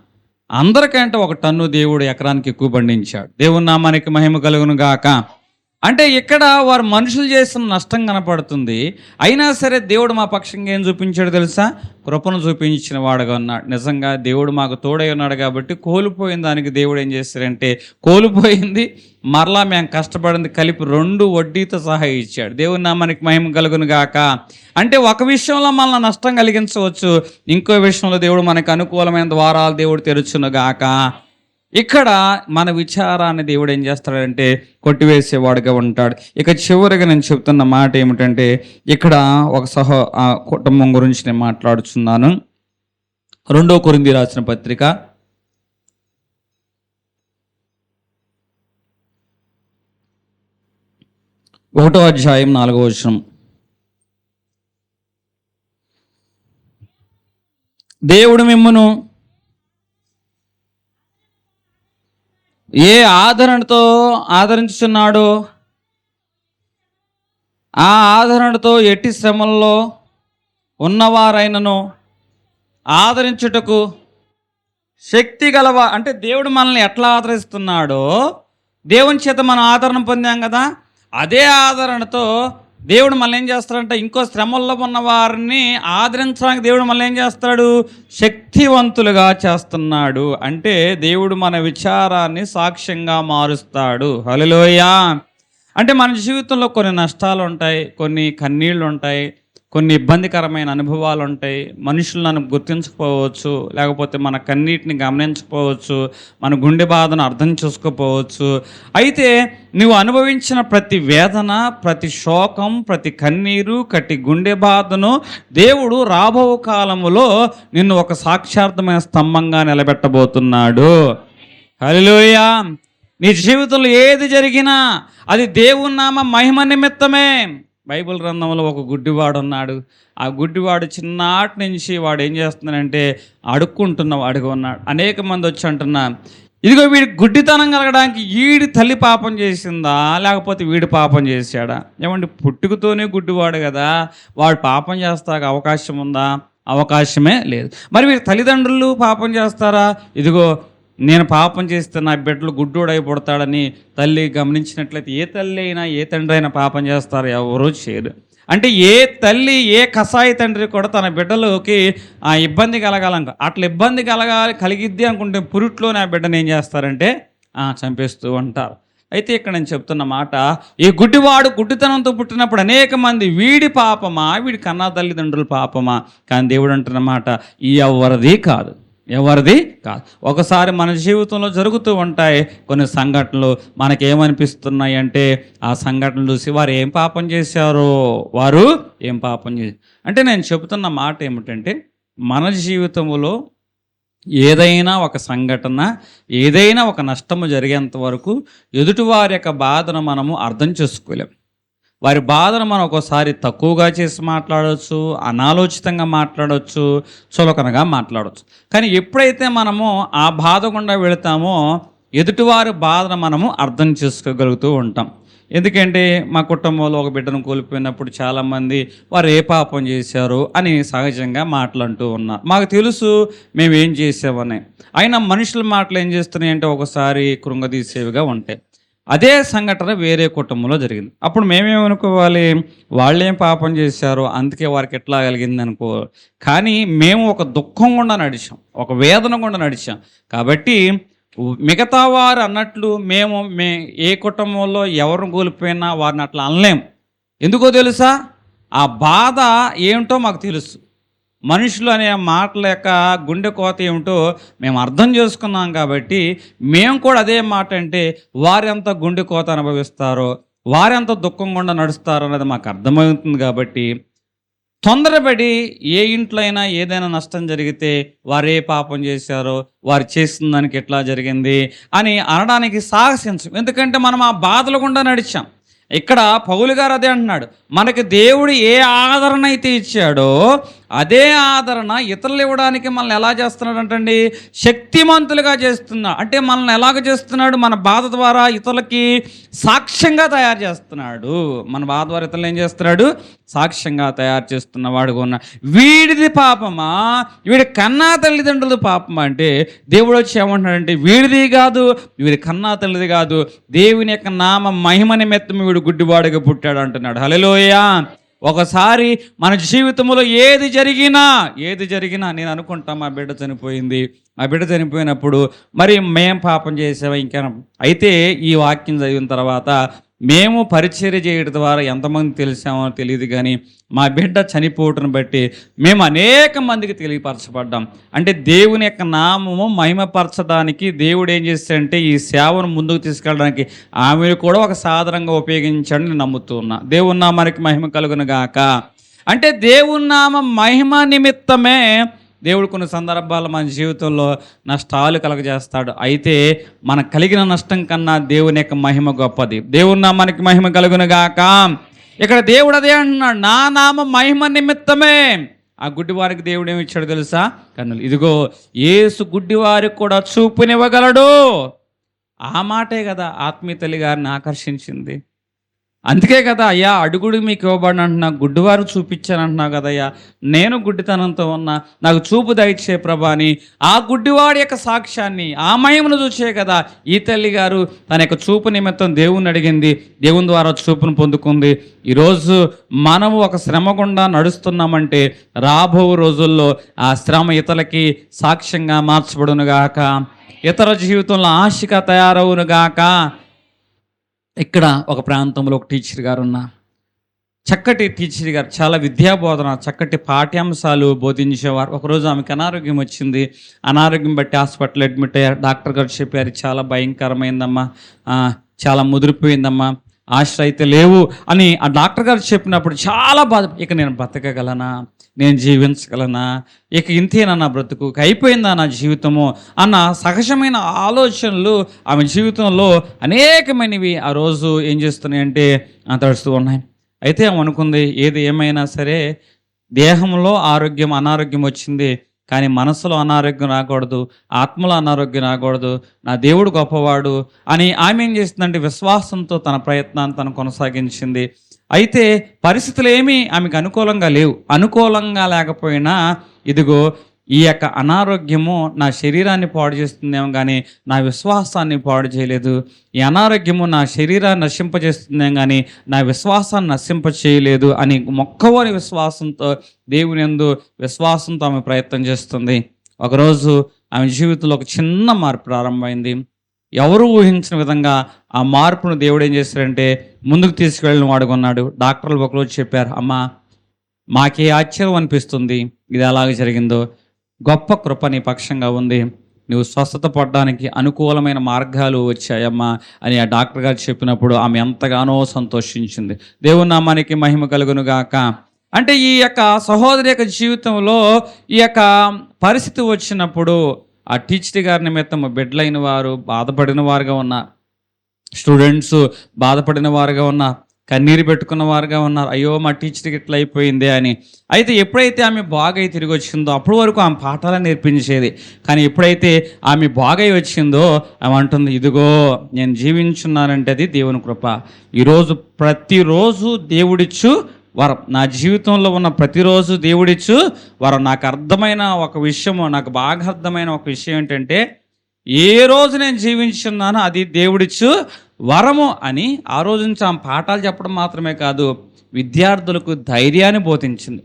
అందరికంటే 1 టన్ను దేవుడు ఎకరానికి ఎక్కువ పండించాడు. దేవుని నామానికి మహిమ కలుగును గాక. అంటే ఇక్కడ వారు మనుషులు చేసిన నష్టం కనపడుతుంది, అయినా సరే దేవుడు మా పక్షంగా ఏం చూపించాడు తెలుసా? కృపను చూపించిన వాడుగా ఉన్నాడు. నిజంగా దేవుడు మాకు తోడై ఉన్నాడు కాబట్టి కోల్పోయిన దానికి దేవుడు ఏం చేశారంటే, కోల్పోయింది మరలా మేము కష్టపడింది కలిపి 2 వడ్డీతో సహా ఇచ్చాడు. దేవుని నామానికి మహిమ కలుగును గాక. అంటే ఒక విషయంలో మనల్ని నష్టం కలిగించవచ్చు, ఇంకో విషయంలో దేవుడు మనకు అనుకూలమైన ద్వారాలు దేవుడు తెరుచును గాక. ఇక్కడ మన విచారాన్ని దేవుడు ఏం చేస్తాడంటే కొట్టివేసేవాడుగా ఉంటాడు. ఇక చివరిగా నేను చెప్తున్న మాట ఏమిటంటే, ఇక్కడ ఒక కుటుంబం గురించి నేను మాట్లాడుచున్నాను. 2 కొరింథీ రాసిన పత్రిక 1వ అధ్యాయం 4వ వచనం. దేవుడు మిమ్మును ఏ ఆదరణతో ఆదరించుచున్నాడో ఆ ఆదరణతో ఎట్టి శ్రమల్లో ఉన్నవారైనను ఆదరించుటకు శక్తి గలవా. అంటే దేవుడు మనల్ని ఎట్లా ఆదరిస్తున్నాడో, దేవుని చేత మనం ఆదరణ పొందాం కదా, అదే ఆదరణతో దేవుడు మళ్ళీ ఏం చేస్తాడంటే, ఇంకో శ్రమల్లో ఉన్న వారిని ఆదరించడానికి దేవుడు మళ్ళీ ఏం చేస్తాడు? శక్తివంతులుగా చేస్తున్నాడు. అంటే దేవుడు మన విచారాన్ని సాక్ష్యంగా మారుస్తాడు. హల్లెలూయా. అంటే మన జీవితంలో కొన్ని నష్టాలు ఉంటాయి, కొన్ని కన్నీళ్ళు ఉంటాయి, కొన్ని ఇబ్బందికరమైన అనుభవాలు ఉంటాయి. మనుషులు నన్ను గుర్తించకపోవచ్చు, లేకపోతే మన కన్నీటిని గమనించకపోవచ్చు, మన గుండె బాధను అర్థం చేసుకోకపోవచ్చు. అయితే నువ్వు అనుభవించిన ప్రతి వేదన, ప్రతి శోకం, ప్రతి కన్నీరు, ప్రతి గుండె బాధను దేవుడు రాబో కాలములో నిన్ను ఒక సాక్షార్థమైన స్తంభంగా నిలబెట్టబోతున్నాడు. హల్లెలూయా. నీ జీవితంలో ఏది జరిగినా అది దేవుని నామ మహిమ నిమిత్తమే. బైబిల్ గ్రంథంలో ఒక గుడ్డివాడు ఉన్నాడు. ఆ గుడ్డివాడు చిన్నటి నుంచి వాడు ఏం చేస్తున్నాడంటే అడుక్కుంటున్న వాడిగా ఉన్నాడు. అనేక మంది వచ్చి అంటున్నారు, ఇదిగో వీడి గుడ్డితనం కలగడానికి వీడి తల్లి పాపం చేసిందా, లేకపోతే వీడు పాపం చేశాడా? ఏమంటే పుట్టుకతోనే గుడ్డివాడు కదా, వాడు పాపం చేస్తాక అవకాశం ఉందా? అవకాశమే లేదు. మరి వీడి తల్లిదండ్రులు పాపం చేస్తారా? ఇదిగో నేను పాపం చేస్తే నా బిడ్డలు గుడ్డోడై పుడతాడని తల్లి గమనించినట్లయితే ఏ తల్లి అయినా ఏ తండ్రి అయినా పాపం చేస్తారు? ఎవరూ చేయరు. అంటే ఏ తల్లి ఏ కసాయి తండ్రి కూడా తన బిడ్డలోకి ఆ ఇబ్బంది కలగాలంట. అట్లా ఇబ్బంది కలిగిద్ది అనుకుంటే పురిట్లోనే ఆ బిడ్డను ఏం చేస్తారంటే చంపేస్తూ ఉంటారు. అయితే ఇక్కడ నేను చెప్తున్న మాట, ఈ గుడ్డివాడు గుడ్డితనంతో పుట్టినప్పుడు అనేక మంది వీడి పాపమా వీడి కన్నా తల్లిదండ్రుల పాపమా, కానీ దేవుడు అంటున్న మాట ఎవరిది కాదు, ఎవరిది కాదు. ఒకసారి మన జీవితంలో జరుగుతూ ఉంటాయి కొన్ని సంఘటనలు, మనకేమనిపిస్తున్నాయి అంటే ఆ సంఘటనలు చూసి వారు ఏం పాపం చేశారో, వారు ఏం పాపం చేశారు అంటే నేను చెబుతున్న మాట ఏమిటంటే, మన జీవితంలో ఏదైనా ఒక సంఘటన, ఏదైనా ఒక నష్టము జరిగేంత వరకు ఎదుటివారి యొక్క బాధను మనము అర్థం చేసుకోలేం. వారి బాధను మనం ఒక్కోసారి తక్కువగా చేసి మాట్లాడవచ్చు, అనాలోచితంగా మాట్లాడవచ్చు, చులకనగా మాట్లాడవచ్చు. కానీ ఎప్పుడైతే మనము ఆ బాధ గుండా వెళతామో ఎదుటివారి బాధను మనము అర్థం చేసుకోగలుగుతూ ఉంటాం. ఎందుకంటే మా కుటుంబంలో ఒక బిడ్డను కోల్పోయినప్పుడు చాలామంది వారు ఏ పాపం చేశారు అని సహజంగా మాట్లాడుతూ ఉన్నారు. మాకు తెలుసు మేము ఏం చేసామని. అయినా మనుషుల మాటలు ఏం చేస్తున్నాయి అంటే ఒకసారి కృంగదీసేవిగా ఉంటాయి. అదే సంఘటన వేరే కుటుంబంలో జరిగింది. అప్పుడు మేమేమనుకోవాలి, వాళ్ళేం పాపం చేశారో అందుకే వారికి ఎట్లా కలిగింది అనుకోవాలి. కానీ మేము ఒక దుఃఖం గుండా నడిచాం, ఒక వేదన గుండా నడిచాం. కాబట్టి మిగతా వారు అన్నట్లు మేము ఏ కుటుంబంలో ఎవరిని కోల్పోయినా వారిని అట్లా అనలేం. ఎందుకో తెలుసా, ఆ బాధ ఏమిటో మాకు తెలుసు. మనుషులు అనే మాటల యొక్క గుండె కోత ఏమిటో మేము అర్థం చేసుకున్నాం. కాబట్టి మేము కూడా అదే మాట అంటే వారెంత గుండె కోత అనుభవిస్తారో, వారెంత దుఃఖం గుండా నడుస్తారో అనేది మాకు అర్థమవుతుంది. కాబట్టి తొందరపడి ఏ ఇంట్లో అయినా ఏదైనా నష్టం జరిగితే వారు ఏ పాపం చేశారో, వారు చేసిన దానికి ఎట్లా జరిగింది అని అనడానికి సాహసించం. ఎందుకంటే మనం ఆ బాధలు గుండా నడిచాం. ఇక్కడ పౌలు గారు అదే అంటున్నాడు, మనకి దేవుడు ఏ ఆదరణ అయితే ఇచ్చాడో అదే ఆదరణ ఇతరులు ఇవ్వడానికి మనల్ని ఎలా చేస్తున్నాడు అంటండి, శక్తిమంతులుగా చేస్తున్నాడు. అంటే మనల్ని ఎలాగ చేస్తున్నాడు, మన బాధ ద్వారా ఇతరులకి సాక్ష్యంగా తయారు చేస్తున్నాడు. మన బాధ ద్వారా ఇతరులు ఏం చేస్తున్నాడు, సాక్ష్యంగా తయారు చేస్తున్నవాడుగా ఉన్న. వీడిది పాపమా వీడి కన్నా తల్లిదండ్రులది పాపమా అంటే దేవుడు వచ్చి ఏమంటున్నాడంటే వీడిది కాదు, వీడి కన్నా తల్లిది కాదు, దేవుని యొక్క నామ మహిమ నిమిత్తం వీడు గుడ్డివాడుగా పుట్టాడు అంటున్నాడు. హల్లెలూయా. ఒకసారి మన జీవితంలో ఏది జరిగినా నేను అనుకుంటా మా బిడ్డ చనిపోయింది, ఆ బిడ్డ చనిపోయినప్పుడు మరి మేం పాపం చేసావా ఇంకా. అయితే ఈ వాక్యం చదివిన తర్వాత మేము పరిచర్య చేయడం ద్వారా ఎంతమంది తెలిసామో తెలియదు, కానీ మా బిడ్డ చనిపోవటం బట్టి మేము అనేక మందికి తెలియపరచబడ్డాం. అంటే దేవుని యొక్క నామము మహిమపరచడానికి దేవుడు ఏం చేస్తాడంటే ఈ సేవను ముందుకు తీసుకెళ్ళడానికి ఆమెను కూడా ఒక సాధనంగా ఉపయోగించాడని నేను నమ్ముతూ ఉన్నా. దేవుని నామానికి మహిమ కలుగును గాక. అంటే దేవుని నామ మహిమ నిమిత్తమే దేవుడు కొన్ని సందర్భాల్లో మన జీవితంలో నష్టాలు కలగజేస్తాడు. అయితే మనకు కలిగిన నష్టం కన్నా దేవుని యొక్క మహిమ గొప్పది. దేవుని నామానికి మహిమ కలుగును గాక. ఇక్కడ దేవుడు అదే అంటున్నాడు, నా నామ మహిమ నిమిత్తమే. ఆ గుడ్డివారికి దేవుడు ఏమి ఇచ్చాడు తెలుసా, కన్నులు. ఇదిగో యేసు గుడ్డివారికి కూడా చూపునివ్వగలడు. ఆ మాటే కదా ఆత్మీయ తల్లి గారిని ఆకర్షించింది. అందుకే కదా, అయ్యా అడుగుడు మీకు ఇవ్వబడిన అంటున్నా, గుడ్డివారు చూపించాను అంటున్నావు కదయ్యా, నేను గుడ్డితనంతో ఉన్నా, నాకు చూపు దయచే ప్రభా అని ఆ గుడ్డివాడి యొక్క సాక్ష్యాన్ని, ఆ మహిమను చూసే కదా ఈ తల్లి గారు తన యొక్క చూపు నిమిత్తం దేవుణ్ణి అడిగింది, దేవుని ద్వారా చూపును పొందుకుంది. ఈరోజు మనము ఒక శ్రమ గుండా నడుస్తున్నామంటే రాబో రోజుల్లో ఆ శ్రమ ఇతరులకి సాక్ష్యంగా మార్చబడునుగాక, ఇతర జీవితంలో ఆశగా తయారవునుగాక. ఇక్కడ ఒక ప్రాంతంలో ఒక టీచర్ గారు చక్కటి టీచర్ గారు, చాలా విద్యాబోధన, చక్కటి పాఠ్యాంశాలు బోధించేవారు. ఒకరోజు ఆమెకు అనారోగ్యం వచ్చింది. అనారోగ్యం బట్టి హాస్పిటల్ అడ్మిట్ అయ్యారు. డాక్టర్ గారు చెప్పారు, చాలా భయంకరమైందమ్మా, చాలా ముదిరిపోయిందమ్మా, ఆశలు అయితే లేవు అని ఆ డాక్టర్ గారు చెప్పినప్పుడు చాలా బాధ. ఇక నేను బతకగలనా, నేను జీవించగలనా, ఇక ఇంతేనా నా బ్రతుకు, అయిపోయిందా నా జీవితము అన్న సహజమైన ఆలోచనలు ఆమె జీవితంలో అనేకమైనవి ఆ రోజు ఏం చేస్తున్నాయంటే తడుస్తూ ఉన్నాయి. అయితే ఆమె అనుకుంది, ఏది ఏమైనా సరే దేహంలో అనారోగ్యం వచ్చింది, కానీ మనసులో అనారోగ్యం రాకూడదు, ఆత్మలో అనారోగ్యం రాకూడదు, నా దేవుడు గొప్పవాడు అని ఆమె ఏం చేస్తుందంటే విశ్వాసంతో తన ప్రయత్నాన్ని తను కొనసాగించింది. అయితే పరిస్థితులు ఏమీ ఆమెకు అనుకూలంగా లేవు. అనుకూలంగా లేకపోయినా ఇదిగో ఈ యొక్క అనారోగ్యము నా శరీరాన్ని పాడు చేస్తుందేమో కానీ నా విశ్వాసాన్ని పాడు చేయలేదు. ఈ అనారోగ్యము నా శరీరాన్ని నశింపజేస్తుందేమో కానీ నా విశ్వాసాన్ని నశింప చేయలేదు అని మొక్కవని విశ్వాసంతో, దేవుని యందు విశ్వాసంతో ఆమె ప్రయత్నం చేస్తుంది. ఒకరోజు ఆమె జీవితంలో ఒక చిన్న మార్పు ప్రారంభమైంది. ఎవరు ఊహించిన విధంగా ఆ మార్పును దేవుడు ఏం చేశాడంటే ముందుకు తీసుకువెళ్ళిన వాడుగా ఉన్నాడు. డాక్టర్లు ఒకరోజు చెప్పారు, అమ్మా మాకే ఆశ్చర్యం అనిపిస్తుంది ఇది ఎలాగ జరిగిందో, గొప్ప కృప నీ పక్షంగా ఉంది, నువ్వు స్వస్థత పడడానికి అనుకూలమైన మార్గాలు వచ్చాయమ్మా అని ఆ డాక్టర్ గారు చెప్పినప్పుడు ఆమె ఎంతగానో సంతోషించింది. దేవుని నామానికి మహిమ కలుగును గాక. అంటే ఈ యొక్క సహోదరి యొక్క జీవితంలో ఈ యొక్క పరిస్థితి వచ్చినప్పుడు ఆ టీచర్ గారి నిమిత్తం బిడ్డలైన వారు బాధపడిన వారుగా ఉన్నారు, స్టూడెంట్స్ బాధపడిన వారుగా ఉన్నారు, కన్నీరు పెట్టుకున్న వారుగా ఉన్నారు. అయ్యో మా టీచర్కి ఇట్లా అయిపోయిందే అని. అయితే ఎప్పుడైతే ఆమె బాగై తిరిగి వచ్చిందో అప్పటి వరకు ఆమె పాఠాలను నేర్పించేది. కానీ ఎప్పుడైతే ఆమె బాగై వచ్చిందో ఆమె అంటుంది, ఇదిగో నేను జీవించున్నానంటే అది దేవుని కృప. ఈరోజు ప్రతిరోజు దేవుడిచ్చు వరం, నా జీవితంలో ఉన్న ప్రతిరోజు దేవుడిచ్చు వరం. నాకు అర్థమైన ఒక విషయము, నాకు బాగా అర్థమైన ఒక విషయం ఏంటంటే ఏ రోజు నేను జీవించున్నానో అది దేవుడిచ్చు వరము అని ఆ రోజు నుంచి ఆమె పాఠాలు చెప్పడం మాత్రమే కాదు, విద్యార్థులకు ధైర్యాన్ని బోధించింది,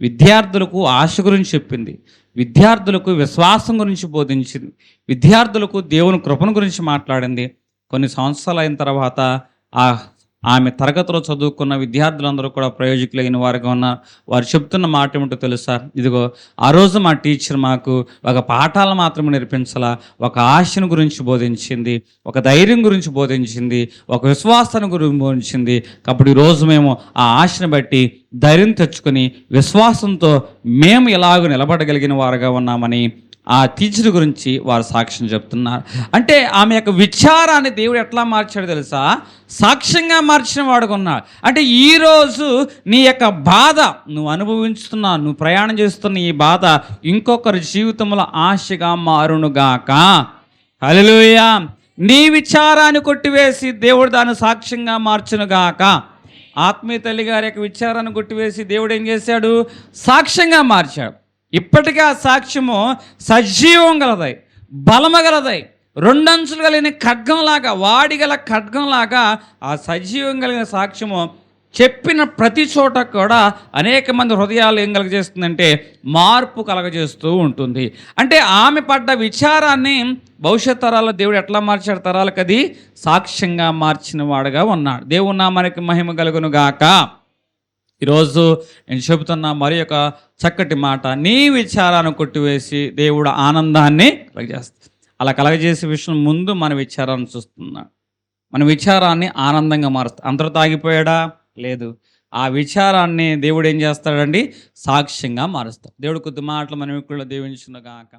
విద్యార్థులకు ఆశ గురించి చెప్పింది, విద్యార్థులకు విశ్వాసం గురించి బోధించింది, విద్యార్థులకు దేవుని కృపను గురించి మాట్లాడింది. కొన్ని సంవత్సరాలు అయిన తర్వాత ఆమె తరగతిలో చదువుకున్న విద్యార్థులందరూ కూడా ప్రయోజకులైన వారుగా ఉన్నారు. వారు చెప్తున్న మాట ఏమిటో తెలుసా, ఇదిగో ఆ రోజు మా టీచర్ మాకు ఒక పాఠాలు మాత్రమే నేర్పించాల, ఒక ఆశను గురించి బోధించింది, ఒక ధైర్యం గురించి బోధించింది, ఒక విశ్వాసాన్ని గురించి బోధించింది. కాబట్టి ఈరోజు మేము ఆ ఆశను బట్టి ధైర్యం తెచ్చుకొని విశ్వాసంతో మేము ఎలాగో నిలబడగలిగిన వారుగా ఉన్నామని ఆ టీచర్ గురించి వారు సాక్ష్యం చెప్తున్నారు. అంటే ఆమె యొక్క విచారాన్ని దేవుడు ఎట్లా మార్చాడు తెలుసా, సాక్ష్యంగా మార్చిన వాడుగా ఉన్నాడు. అంటే ఈరోజు నీ యొక్క బాధ నువ్వు అనుభవిస్తున్నా, నువ్వు ప్రయాణం చేస్తున్న ఈ బాధ ఇంకొకరి జీవితంలో ఆశగా మారునుగాక. హల్లెలూయా. నీ విచారాన్ని కొట్టివేసి దేవుడు దాన్ని సాక్ష్యంగా మార్చునుగాక. ఆత్మీయ తల్లి గారి యొక్క విచారాన్ని కొట్టివేసి దేవుడు ఏం చేశాడు, సాక్ష్యంగా మార్చాడు. ఇప్పటికీ ఆ సాక్ష్యము సజీవం గలదై, బలము గలదై, రెండంచులు కలిగిన ఖడ్గంలాగా, వాడిగల ఖడ్గంలాగా ఆ సజీవం కలిగిన సాక్ష్యము చెప్పిన ప్రతి చోట కూడా అనేక మంది హృదయాలు ఏం కలగజేస్తుందంటే మార్పు కలగజేస్తూ ఉంటుంది. అంటే ఆమె పడ్డ విచారాన్ని భవిష్యత్ తరాల్లో దేవుడు ఎట్లా మార్చాడు, తరాలకు అది సాక్ష్యంగా మార్చిన వాడుగా ఉన్నాడు. దేవుని నామానికి మహిమ కలుగును గాక. ఈరోజు నేను చెబుతున్న మరి ఒక చక్కటి మాట, నీ విచారాన్ని కొట్టివేసి దేవుడు ఆనందాన్ని కలగజేస్తాడు. అలా కలగజేసే విషయం ముందు మన విచారాన్ని చూస్తున్నాడు, మన విచారాన్ని ఆనందంగా మారుస్తాడు. అంతటితో ఆగిపోయాడా? లేదు. ఆ విచారాన్ని దేవుడు ఏం చేస్తాడండి, సాక్ష్యంగా మారుస్తాడు. దేవుడు కొద్ది మాటలు మన వీకుల్లో దీవించును గాక.